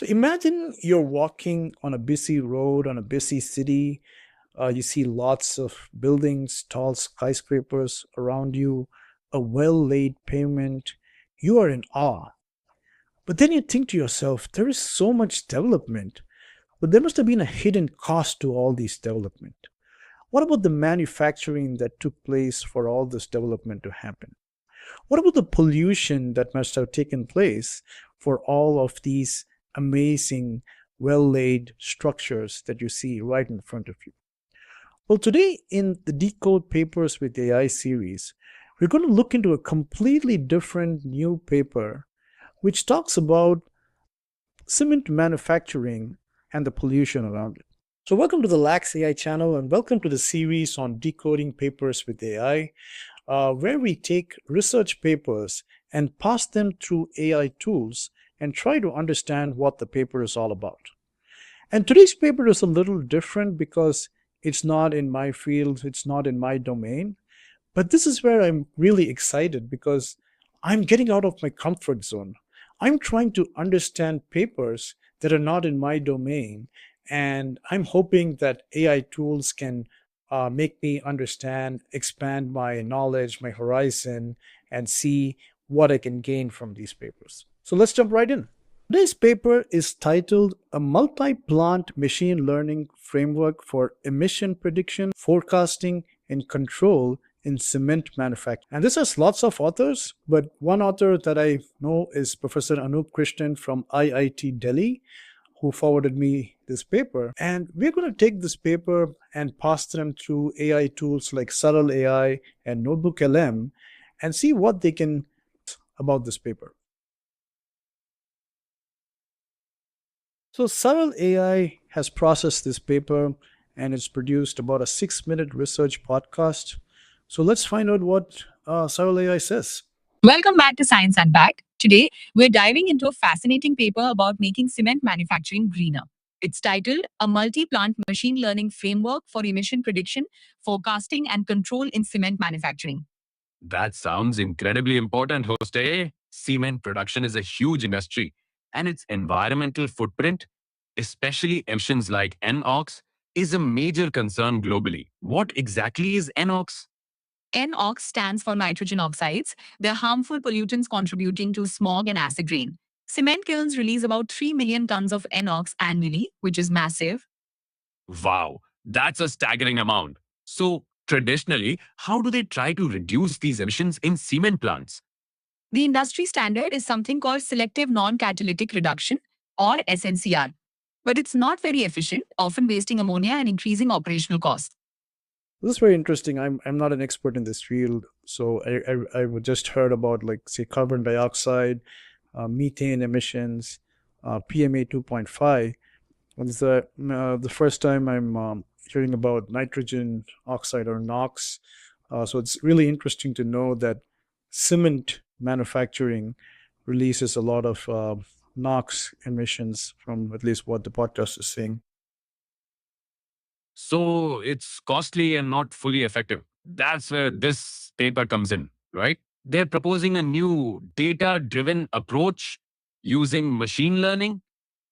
So imagine you're walking on a busy road, on a busy city. You see lots of buildings, tall skyscrapers around you, a well laid pavement. You are in awe. But then you think to yourself, there is so much development, but there must have been a hidden cost to all these development. What about the manufacturing that took place for all this development to happen? What about the pollution that must have taken place for all of these amazing, well laid structures that you see right in front of you? Well, today in the Decode Papers with AI series, we're going to look into a completely different new paper which talks about cement manufacturing and the pollution around it. So welcome to the Lax AI channel and welcome to the series on decoding papers with AI, where we take research papers and pass them through AI tools and try to understand what the paper is all about. And today's paper is a little different because it's not in my field, it's not in my domain, but this is where I'm really excited because I'm getting out of my comfort zone. I'm trying to understand papers that are not in my domain, and I'm hoping that AI tools can make me understand, expand my knowledge, my horizon, and see what I can gain from these papers. So let's jump right in. Today's paper is titled A Multi-Plant Machine Learning Framework for Emission Prediction, Forecasting, and Control in Cement Manufacturing. And this has lots of authors, but one author that I know is Professor Anup Krishnan from IIT Delhi, who forwarded me this paper. And we're going to take this paper and pass them through AI tools like SaralAI and NotebookLM and see what they can about this paper. So SaralAI has processed this paper and it's produced about a 6-minute research podcast. So let's find out what SaralAI says. Welcome back to Science and Back. Today, we're diving into a fascinating paper about making cement manufacturing greener. It's titled A Multi-Plant Machine Learning Framework for Emission Prediction, Forecasting, and Control in Cement Manufacturing. That sounds incredibly important, Jose. Cement production is a huge industry, and its environmental footprint, especially emissions like NOx, is a major concern globally. What exactly is NOx? NOx stands for nitrogen oxides. They're harmful pollutants contributing to smog and acid rain. Cement kilns release about 3 million tons of NOx annually, which is massive. Wow, that's a staggering amount. So, traditionally, how do they try to reduce these emissions in cement plants? The industry standard is something called selective non-catalytic reduction, or SNCR. But it's not very efficient, often wasting ammonia and increasing operational costs. This is very interesting. I'm not an expert in this field, so I would just heard about, like, say, carbon dioxide, methane emissions, PMA 2.5. And it's the first time I'm hearing about nitrogen oxide or NOx. So it's really interesting to know that cement manufacturing releases a lot of NOx emissions from at least what the podcast is saying. So, it's costly and not fully effective. That's where this paper comes in, right? They're proposing a new data driven approach using machine learning.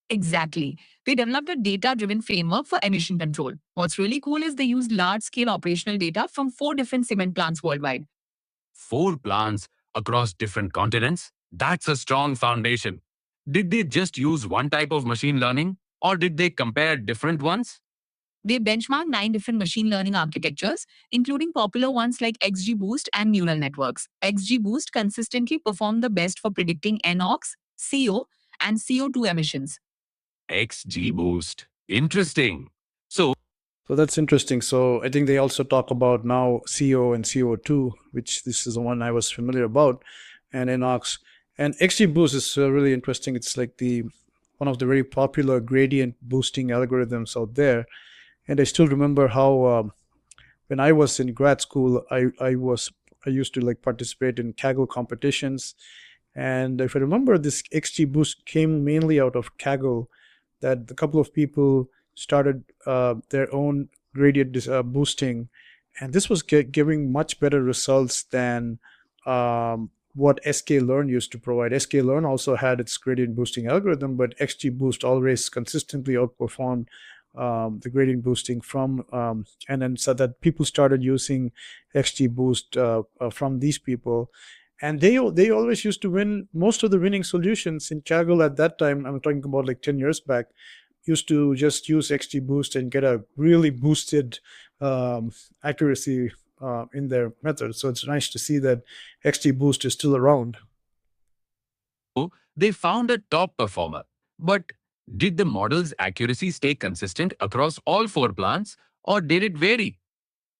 Exactly. They developed a data driven framework for emission control. What's really cool is they used large scale operational data from 4 different cement plants worldwide. 4 plants across different continents. That's a strong foundation. Did they just use one type of machine learning or did they compare different ones? They benchmarked 9 different machine learning architectures, including popular ones like XGBoost and neural networks. XGBoost consistently performed the best for predicting NOx, CO, and CO2 emissions. XGBoost. Interesting. So, So that's interesting. So I think they also talk about now CO and CO2, which this is the one I was familiar about, and NOx. And XGBoost is really interesting. It's like the one of the very popular gradient boosting algorithms out there. And I still remember how when I was in grad school, I used to like participate in Kaggle competitions. And if I remember, this XGBoost came mainly out of Kaggle, that a couple of people started their own gradient boosting, and this was giving much better results than what sklearn used to provide. Sklearn also had its gradient boosting algorithm, but XGBoost always consistently outperformed the gradient boosting from, and then so that people started using XGBoost from these people, and they always used to win most of the winning solutions in Kaggle at that time. I'm talking about like 10 years back. Used to just use XGBoost and get a really boosted accuracy in their method. So it's nice to see that XGBoost is still around. They found a top performer. But did the model's accuracy stay consistent across all 4 plants, or did it vary?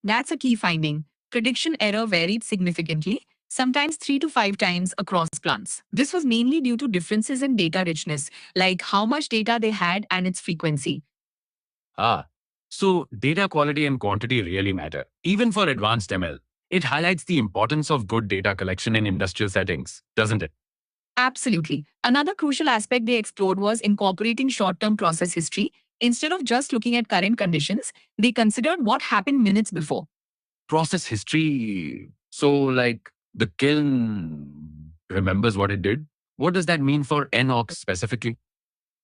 That's a key finding. Prediction error varied significantly, sometimes 3 to 5 times across plants. This was mainly due to differences in data richness, like how much data they had and its frequency. Ah, so data quality and quantity really matter, even for advanced ML. It highlights the importance of good data collection in industrial settings, doesn't it? Absolutely. Another crucial aspect they explored was incorporating short term process history. Instead of just looking at current conditions, they considered what happened minutes before. Process history. So, like the kiln remembers what it did. What does that mean for NOx specifically?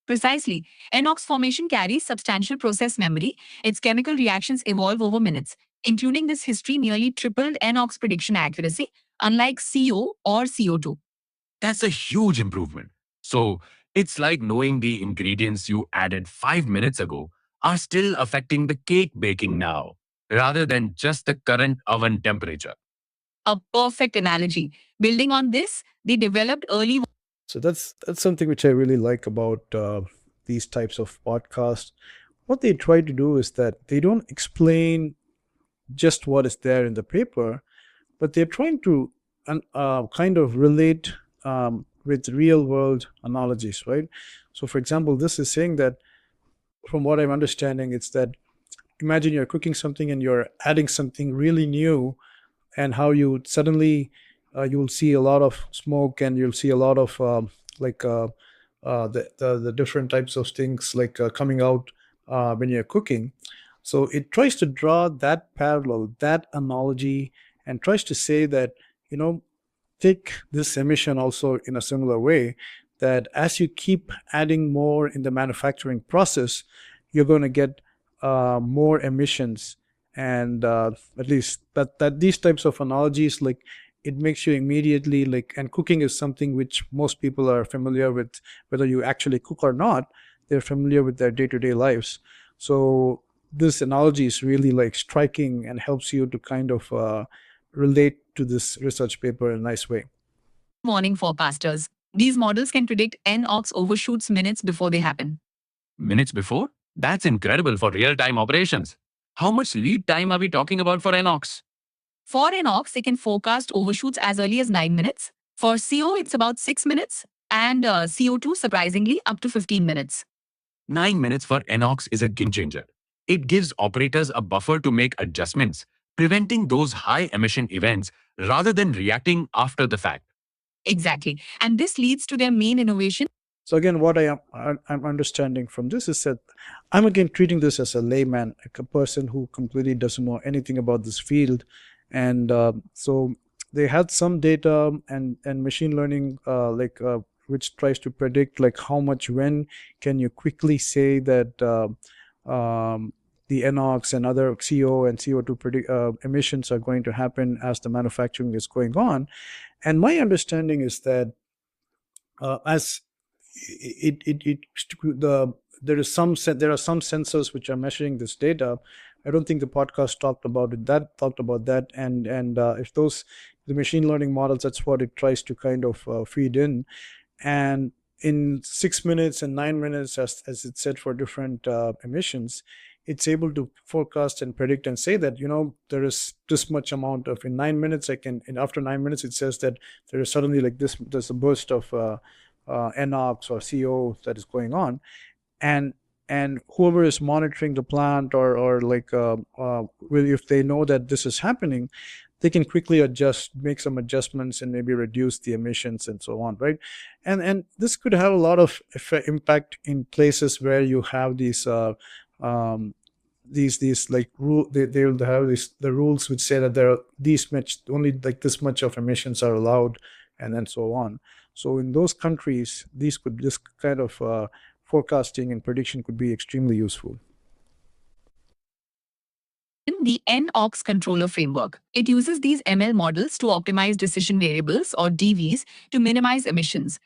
Precisely. NOx formation carries substantial process memory. Its chemical reactions evolve over minutes. Including this history nearly tripled NOx prediction accuracy, unlike CO or CO2. That's a huge improvement. So, it's like knowing the ingredients you added 5 minutes ago are still affecting the cake baking now, rather than just the current oven temperature. A perfect analogy. Building on this, they developed early. So that's something which I really like about these types of podcasts. What they try to do is that they don't explain just what is there in the paper, but they're trying to kind of relate with real world analogies, right? So, for example, this is saying that, from what I'm understanding, it's that imagine you're cooking something and you're adding something really new, and how you suddenly you'll see a lot of smoke, and you'll see a lot of like the different types of things like coming out when you're cooking. So it tries to draw that parallel, that analogy, and tries to say that, you know, take this emission also in a similar way, that as you keep adding more in the manufacturing process, you're going to get more emissions. And at least that these types of analogies, like, it makes you immediately like, and cooking is something which most people are familiar with, whether you actually cook or not, they're familiar with their day-to-day lives. So this analogy is really like striking and helps you to kind of relate to this research paper in a nice way. Warning forecasters. These models can predict NOx overshoots minutes before they happen. Minutes before? That's incredible for real time operations. How much lead time are we talking about for NOx? For NOx, they can forecast overshoots as early as 9 minutes. For CO, it's about 6 minutes. And CO2, surprisingly, up to 15 minutes. 9 minutes for NOx is a game changer. It gives operators a buffer to make adjustments, preventing those high emission events rather than reacting after the fact. Exactly. And this leads to their main innovation. So again, what I'm understanding from this is that I'm again treating this as a layman, like a person who completely doesn't know anything about this field, and so they had some data and machine learning which tries to predict like how much, when can you quickly say that the NOx and other CO and CO2 emissions are going to happen as the manufacturing is going on. And my understanding is that as it the there is some there are some sensors which are measuring this data. I don't think the podcast talked about that, and if those, the machine learning models, that's what it tries to kind of feed in. And in 6 minutes and 9 minutes, as it said, for different emissions, it's able to forecast and predict and say that, you know, there is this much amount of, in 9 minutes I can, and after 9 minutes it says that there is suddenly like this, there's a burst of NOx or CO that is going on. And whoever is monitoring the plant, or like if they know that this is happening, they can quickly adjust, make some adjustments, and maybe reduce the emissions and so on, right? And this could have a lot of impact in places where you have these like rule, they'll have these, the rules which say that there are these much, only like this much of emissions are allowed and then so on. So in those countries, this kind of forecasting and prediction could be extremely useful. In the NOx controller framework, it uses these ML models to optimize decision variables or DVs to minimize emissions.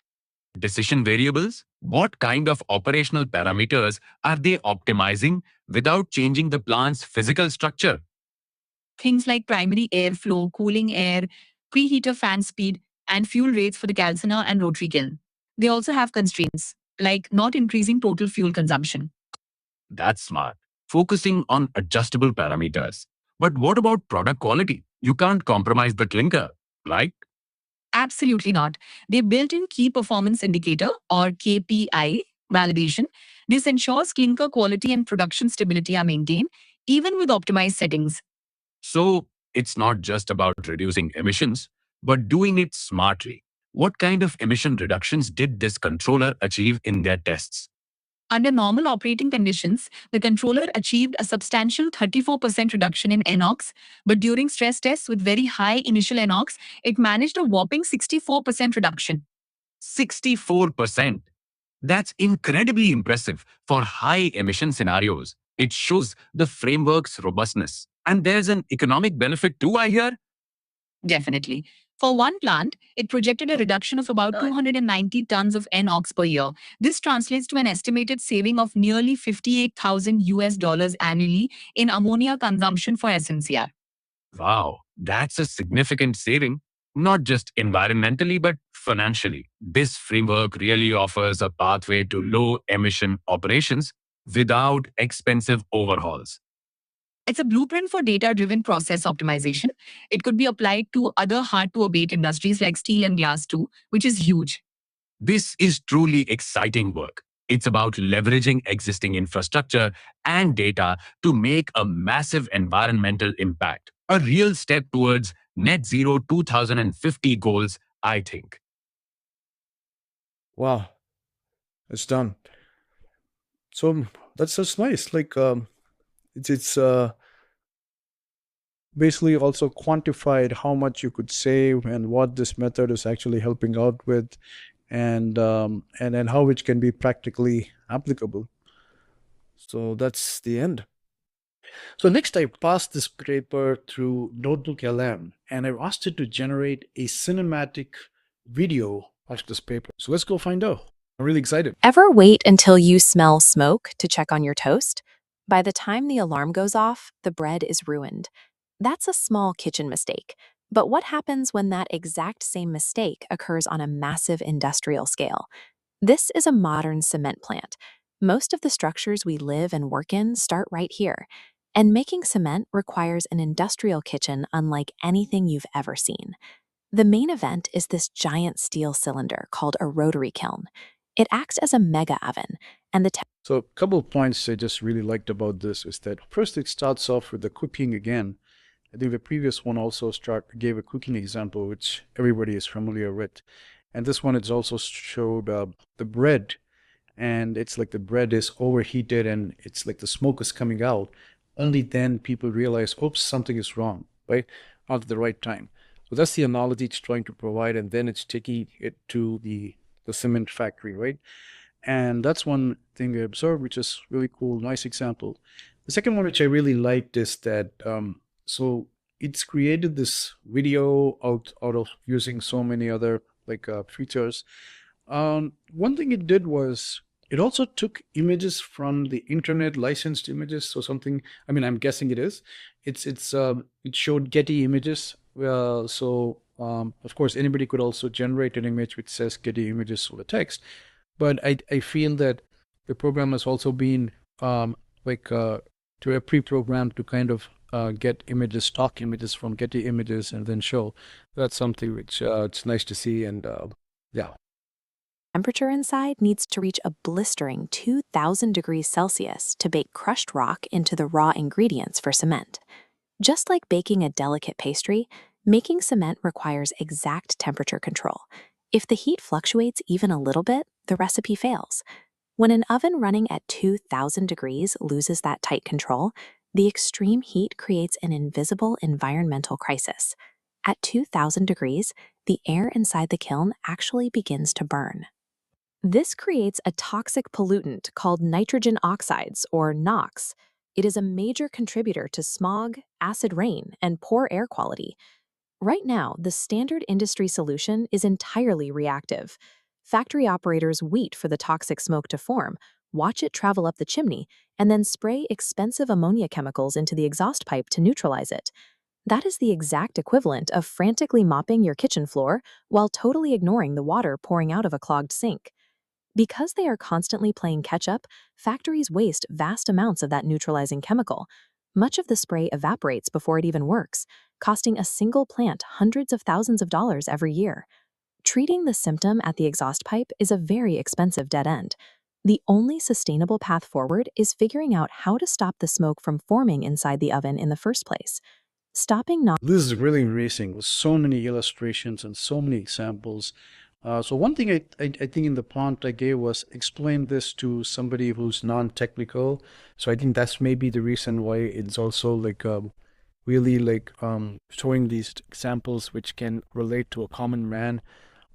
Decision variables? What kind of operational parameters are they optimizing without changing the plant's physical structure? Things like primary airflow, cooling air, preheater fan speed, and fuel rates for the calciner and rotary kiln. They also have constraints, like not increasing total fuel consumption. That's smart. Focusing on adjustable parameters. But what about product quality? You can't compromise the clinker, right? Absolutely not. They built in key performance indicator or KPI validation. This ensures clinker quality and production stability are maintained even with optimized settings. So it's not just about reducing emissions, but doing it smartly. What kind of emission reductions did this controller achieve in their tests? Under normal operating conditions, the controller achieved a substantial 34% reduction in NOx, but during stress tests with very high initial NOx, it managed a whopping 64% reduction. 64%. That's incredibly impressive for high emission scenarios. It shows the framework's robustness. And there's an economic benefit too, I hear. Definitely. For one plant, it projected a reduction of about 290 tons of NOx per year. This translates to an estimated saving of nearly 58,000 US dollars annually in ammonia consumption for SNCR. Wow, that's a significant saving, not just environmentally, but financially. This framework really offers a pathway to low emission operations without expensive overhauls. It's a blueprint for data driven process optimization. It could be applied to other hard to abate industries like steel and glass too, which is huge. This is truly exciting work. It's about leveraging existing infrastructure and data to make a massive environmental impact, a real step towards net zero 2050 goals, I think. Wow, it's done. So that's nice. Like it's basically also quantified how much you could save and what this method is actually helping out with, and then how it can be practically applicable. So that's the end. So next I passed this paper through NotebookLM and I asked it to generate a cinematic video of this paper. So let's go find out. I'm really excited. Ever wait until you smell smoke to check on your toast? By the time the alarm goes off, the bread is ruined. That's a small kitchen mistake. But what happens when that exact same mistake occurs on a massive industrial scale? This is a modern cement plant. Most of the structures we live and work in start right here. And making cement requires an industrial kitchen unlike anything you've ever seen. The main event is this giant steel cylinder called a rotary kiln. It acts as a mega oven, and So a couple of points I just really liked about this is that first it starts off with the cooking again. I think the previous one also gave a cooking example, which everybody is familiar with. And this one it's also showed the bread, and it's like the bread is overheated and it's like the smoke is coming out. Only then people realize, oops, something is wrong, right? Not at the right time. So that's the analogy it's trying to provide, and then it's taking it to the cement factory, right? And that's one thing I observed, which is really cool, nice example. The second one, which I really liked, is that so it's created this video out of using so many other like features. One thing it did was it also took images from the internet, licensed images. So something, I mean, I'm guessing it is. It showed Getty images. Of course, anybody could also generate an image which says Getty images for the text. But I feel that the program has also been to a pre-programmed to kind of get images, stock images from Getty Images, and then show. That's something which it's nice to see, and yeah. temperature inside needs to reach a blistering 2,000 degrees Celsius to bake crushed rock into the raw ingredients for cement. Just like baking a delicate pastry, making cement requires exact temperature control. If the heat fluctuates even a little bit, the recipe fails. When an oven running at 2,000 degrees loses that tight control, the extreme heat creates an invisible environmental crisis. At 2,000 degrees, the air inside the kiln actually begins to burn. This creates a toxic pollutant called nitrogen oxides, or NOx. It is a major contributor to smog, acid rain, and poor air quality. Right now, the standard industry solution is entirely reactive. Factory operators wait for the toxic smoke to form, watch it travel up the chimney, and then spray expensive ammonia chemicals into the exhaust pipe to neutralize it. That is the exact equivalent of frantically mopping your kitchen floor while totally ignoring the water pouring out of a clogged sink. Because they are constantly playing catch-up, factories waste vast amounts of that neutralizing chemical. Much of the spray evaporates before it even works, costing a single plant hundreds of thousands of dollars every year. Treating the symptom at the exhaust pipe is a very expensive dead end. The only sustainable path forward is figuring out how to stop the smoke from forming inside the oven in the first place. Stopping This is really amazing with so many illustrations and so many examples. So one thing I think in the prompt I gave was explain this to somebody who's non-technical. So I think that's maybe the reason why it's also like really like showing these examples which can relate to a common man.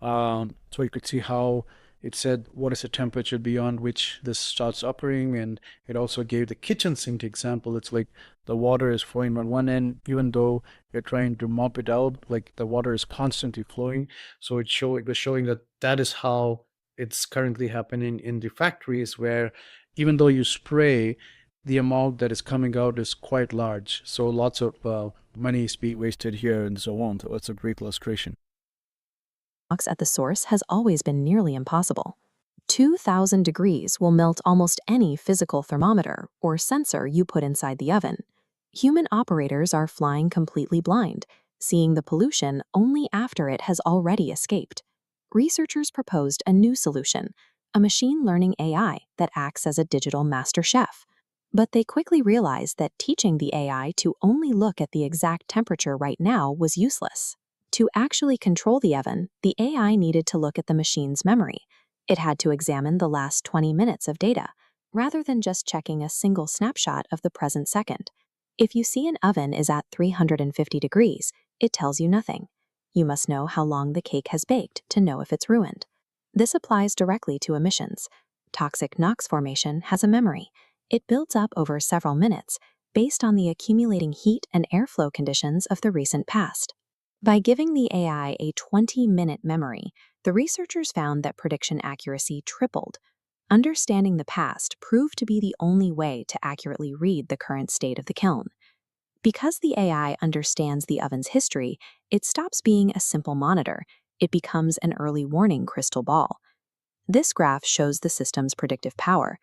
So you could see how it said what is the temperature beyond which this starts operating, and it also gave the kitchen sink example. It's like the water is flowing on one end, even though you're trying to mop it out, like the water is constantly flowing. So it was showing that that is how it's currently happening in the factories, where even though you spray, the amount that is coming out is quite large. So lots of money is being wasted here and so on. So it's a great illustration. NOx at the source has always been nearly impossible. 2,000 degrees will melt almost any physical thermometer or sensor you put inside the oven. Human operators are flying completely blind, seeing the pollution only after it has already escaped. Researchers proposed a new solution, a machine learning AI that acts as a digital master chef. But they quickly realized that teaching the AI to only look at the exact temperature right now was useless. To actually control the oven, the AI needed to look at the machine's memory. It had to examine the last 20 minutes of data, rather than just checking a single snapshot of the present second. If you see an oven is at 350 degrees, it tells you nothing. You must know how long the cake has baked to know if it's ruined. This applies directly to emissions. Toxic NOx formation has a memory. It builds up over several minutes, based on the accumulating heat and airflow conditions of the recent past. By giving the AI a 20-minute memory, the researchers found that prediction accuracy tripled. Understanding the past proved to be the only way to accurately read the current state of the kiln. Because the AI understands the oven's history, it stops being a simple monitor. It becomes an early warning crystal ball. This graph shows the system's predictive power.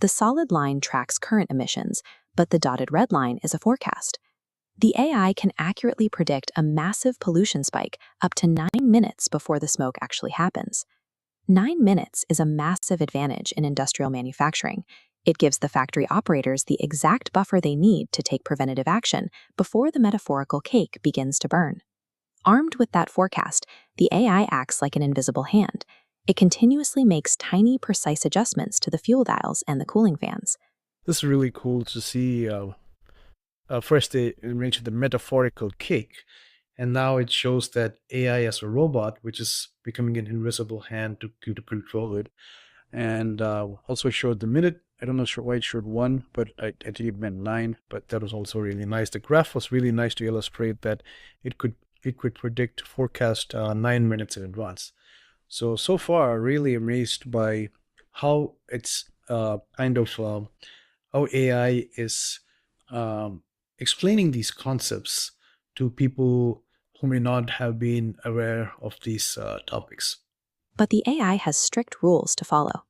The solid line tracks current emissions, but the dotted red line is a forecast. The AI can accurately predict a massive pollution spike up to 9 minutes before the smoke actually happens. 9 minutes is a massive advantage in industrial manufacturing. It gives the factory operators the exact buffer they need to take preventative action before the metaphorical cake begins to burn. Armed with that forecast, the AI acts like an invisible hand. It continuously makes tiny, precise adjustments to the fuel dials and the cooling fans. This is really cool to see. First, they mentioned the metaphorical cake, and now it shows that AI as a robot, which is becoming an invisible hand to control it. And also showed the minute. I don't know why it showed 1, but I think it meant 9. But that was also really nice. The graph was really nice to illustrate that it could forecast 9 minutes in advance. So far, really amazed by how it's kind of how AI is explaining these concepts to people who may not have been aware of these topics. But the AI has strict rules to follow.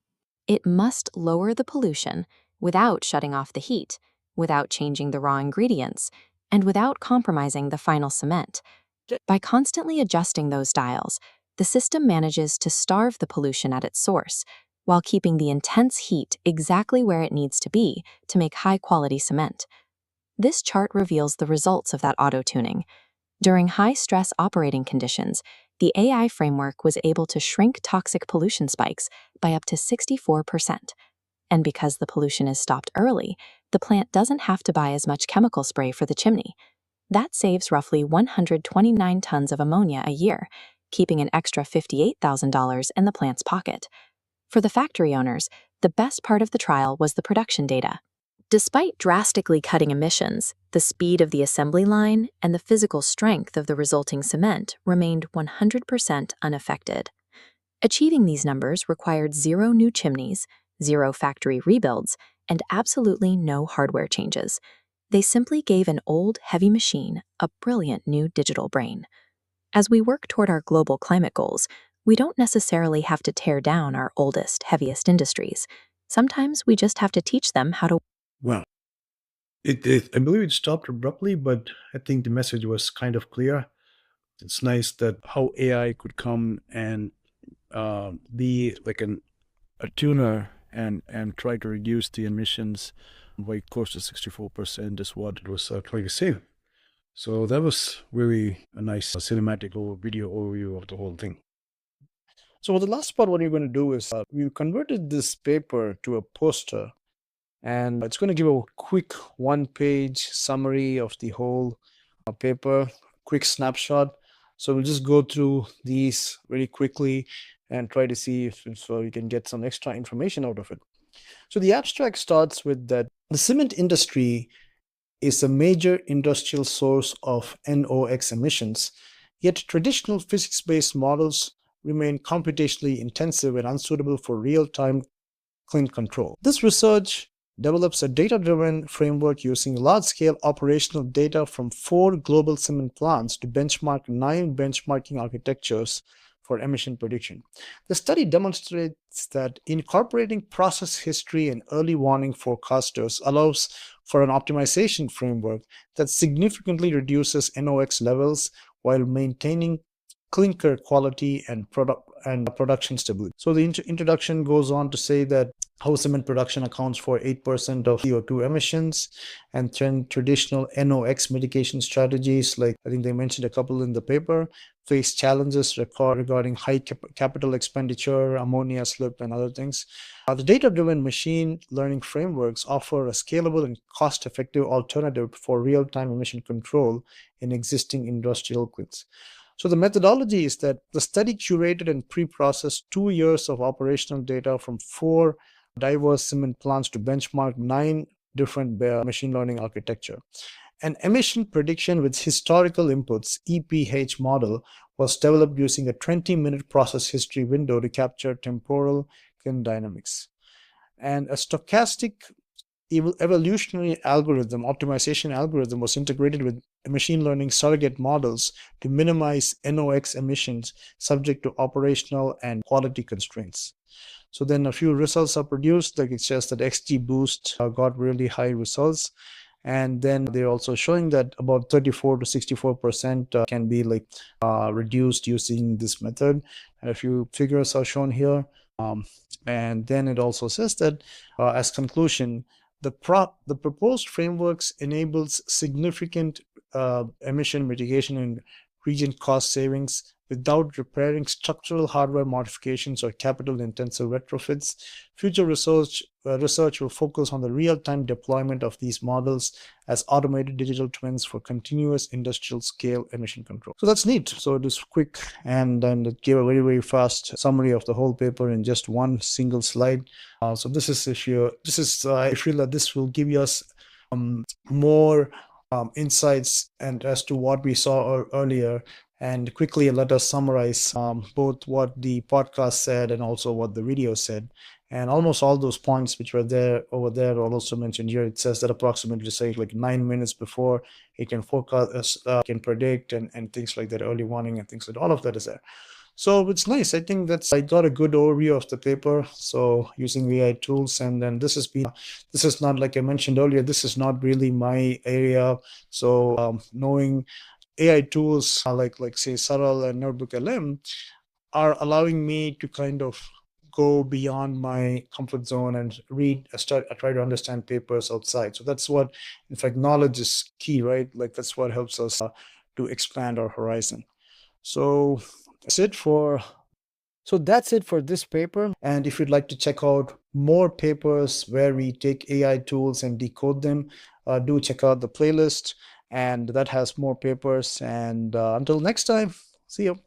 It must lower the pollution without shutting off the heat, without changing the raw ingredients, and without compromising the final cement. By constantly adjusting those dials, the system manages to starve the pollution at its source, while keeping the intense heat exactly where it needs to be to make high-quality cement. This chart reveals the results of that auto-tuning. During high-stress operating conditions, the AI framework was able to shrink toxic pollution spikes by up to 64%. And because the pollution is stopped early, the plant doesn't have to buy as much chemical spray for the chimney. That saves roughly 129 tons of ammonia a year. keeping an extra $58,000 in the plant's pocket. For the factory owners, the best part of the trial was the production data. Despite drastically cutting emissions, the speed of the assembly line and the physical strength of the resulting cement remained 100% unaffected. Achieving these numbers required 0 new chimneys, 0 factory rebuilds, and absolutely no hardware changes. They simply gave an old, heavy machine a brilliant new digital brain. As we work toward our global climate goals, we don't necessarily have to tear down our oldest, heaviest industries. Sometimes we just have to teach them how to. Well, I believe it stopped abruptly, but I think the message was kind of clear. It's nice that how AI could come and be like a tuner and try to reduce the emissions by close to 64% is what it was trying to say. So that was really a nice cinematic video overview of the whole thing. So for the last part, what you're going to do is we converted this paper to a poster, and it's going to give a quick one-page summary of the whole paper, quick snapshot. So we'll just go through these really quickly and try to see if we can get some extra information out of it. So the abstract starts with that the cement industry is a major industrial source of NOx emissions, yet traditional physics-based models remain computationally intensive and unsuitable for real-time clean control. This research develops a data-driven framework using large-scale operational data from 4 global cement plants to benchmark 9 benchmarking architectures for emission prediction. The study demonstrates that incorporating process history and early warning forecasters allows for an optimization framework that significantly reduces NOx levels while maintaining clinker quality and production stability. So the introduction goes on to say that how cement production accounts for 8% of CO2 emissions, and then traditional NOx mitigation strategies, like I think they mentioned a couple in the paper, face challenges regarding high capital expenditure, ammonia slip, and other things. The data-driven machine learning frameworks offer a scalable and cost-effective alternative for real-time emission control in existing industrial plants. So the methodology is that the study curated and pre-processed 2 years of operational data from 4 diverse cement plants to benchmark 9 different machine learning architecture. An emission prediction with historical inputs, EPH model, was developed using a 20-minute process history window to capture temporal dynamics. And a stochastic evolutionary algorithm, optimization algorithm, was integrated with machine learning surrogate models to minimize NOx emissions subject to operational and quality constraints. So then a few results are produced, like it says that XGBoost got really high results. And then they're also showing that about 34 to 64% can be reduced using this method. And a few figures are shown here. And then it also says that as conclusion, the proposed frameworks enables significant emission mitigation and region cost savings without repairing structural hardware modifications or capital-intensive retrofits. Future research will focus on the real-time deployment of these models as automated digital twins for continuous industrial scale emission control. So that's neat. So it is quick, and then it gave a very, very fast summary of the whole paper in just one single slide. So this is, I feel that this will give us more insights and as to what we saw earlier. And quickly let us summarize both what the podcast said and also what the video said. And almost all those points which were there over there are also mentioned here. It says that approximately, say, like 9 minutes before it can forecast, can predict, and things like that, early warning and things like that. All of that is there. So it's nice. I think I got a good overview of the paper. So using AI tools, and then this is not, like I mentioned earlier, this is not really my area. So knowing AI tools like say Saral and NotebookLM are allowing me to kind of go beyond my comfort zone and try to understand papers outside. So that's what, in fact, knowledge is key, right? Like that's what helps us to expand our horizon. So that's it for this paper. And if you'd like to check out more papers where we take AI tools and decode them, do check out the playlist. And that has more papers. And until next time, see you.